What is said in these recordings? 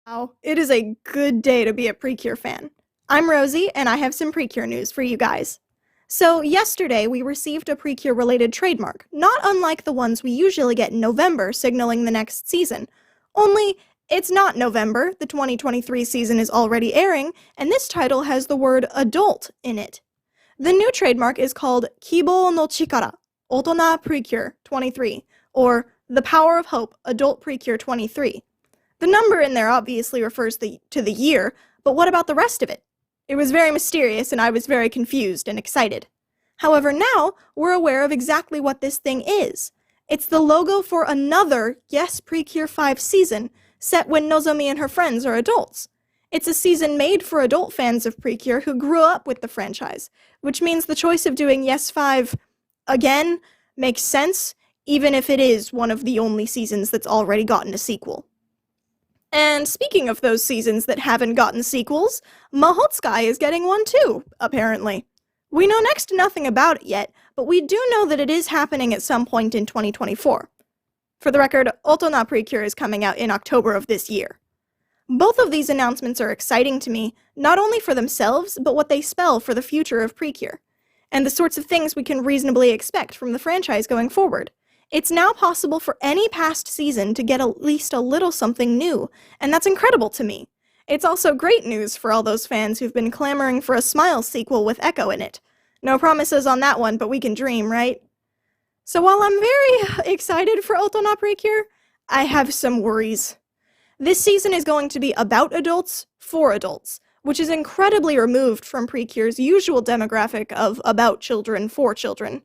Wow, it is a good day to be a Precure fan. I'm Rosie, and I have some Precure news for you guys. So, yesterday we received a Precure related trademark, not unlike the ones we usually get in November, signaling the next season. Only, it's not November, the 2023 season is already airing, and this title has the word adult in it. The new trademark is called Kibo no Chikara, Otona Precure 23, or The Power of Hope, Adult Precure 23. The number in there obviously refers to the year, but what about the rest of it? It was very mysterious, and I was very confused and excited. However, now we're aware of exactly what this thing is. It's the logo for another Yes Precure 5 season, set when Nozomi and her friends are adults. It's a season made for adult fans of Precure who grew up with the franchise, which means the choice of doing Yes 5 again makes sense, even if it is one of the only seasons that's already gotten a sequel. And speaking of those seasons that haven't gotten sequels, Mahotsukai is getting one too, apparently. We know next to nothing about it yet, but we do know that it is happening at some point in 2024. For the record, Otona Precure is coming out in October of this year. Both of these announcements are exciting to me, not only for themselves, but what they spell for the future of Precure, and the sorts of things we can reasonably expect from the franchise going forward. It's now possible for any past season to get at least a little something new, and that's incredible to me. It's also great news for all those fans who've been clamoring for a Smile sequel with Echo in it. No promises on that one, but we can dream, right? So while I'm very excited for Otona Precure, I have some worries. This season is going to be about adults, for adults, which is incredibly removed from Precure's usual demographic of about children, for children.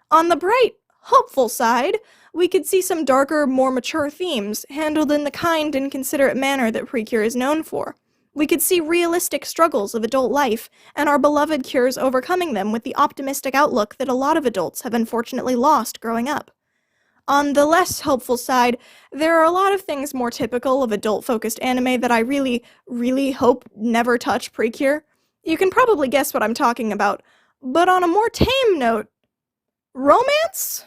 On the bright, hopeful side, we could see some darker, more mature themes, handled in the kind and considerate manner that Precure is known for. We could see realistic struggles of adult life, and our beloved Cures overcoming them with the optimistic outlook that a lot of adults have unfortunately lost growing up. On the less hopeful side, there are a lot of things more typical of adult-focused anime that I really, really hope never touch Precure. You can probably guess what I'm talking about, but on a more tame note, romance?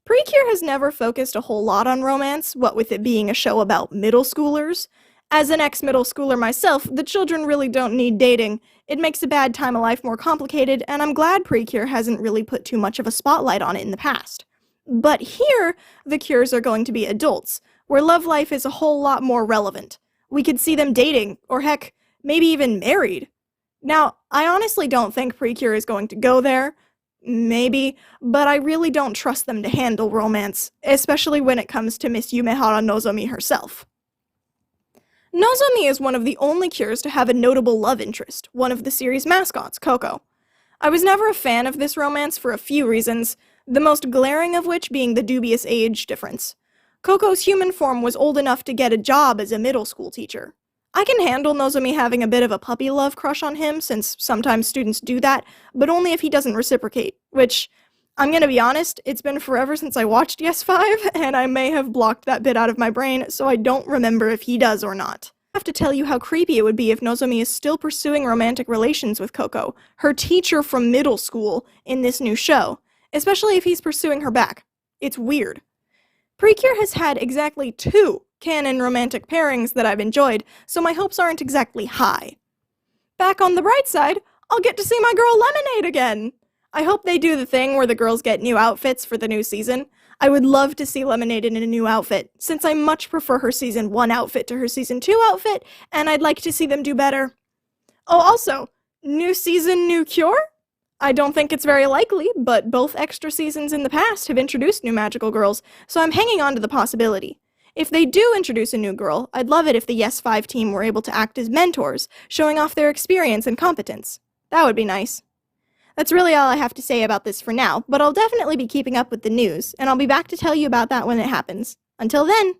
Precure has never focused a whole lot on romance, what with it being a show about middle schoolers. As an ex-middle schooler myself, the children really don't need dating. It makes a bad time of life more complicated, and I'm glad Precure hasn't really put too much of a spotlight on it in the past. But here, the Cures are going to be adults, where love life is a whole lot more relevant. We could see them dating, or heck, maybe even married. Now, I honestly don't think Precure is going to go there. Maybe, but I really don't trust them to handle romance, especially when it comes to Miss Yumehara Nozomi herself. Nozomi is one of the only Cures to have a notable love interest, one of the series' mascots, Coco. I was never a fan of this romance for a few reasons, the most glaring of which being the dubious age difference. Coco's human form was old enough to get a job as a middle school teacher. I can handle Nozomi having a bit of a puppy love crush on him, since sometimes students do that, but only if he doesn't reciprocate, which, I'm gonna be honest, it's been forever since I watched Yes 5, and I may have blocked that bit out of my brain, so I don't remember if he does or not. I have to tell you how creepy it would be if Nozomi is still pursuing romantic relations with Coco, her teacher from middle school, in this new show, especially if he's pursuing her back. It's weird. Precure has had exactly 2 canon romantic pairings that I've enjoyed, so my hopes aren't exactly high. Back on the bright side, I'll get to see my girl Lemonade again! I hope they do the thing where the girls get new outfits for the new season. I would love to see Lemonade in a new outfit, since I much prefer her Season 1 outfit to her Season 2 outfit, and I'd like to see them do better. Oh, also, new season, new Cure? I don't think it's very likely, but both extra seasons in the past have introduced new magical girls, so I'm hanging on to the possibility. If they do introduce a new girl, I'd love it if the Yes 5 team were able to act as mentors, showing off their experience and competence. That would be nice. That's really all I have to say about this for now, but I'll definitely be keeping up with the news, and I'll be back to tell you about that when it happens. Until then!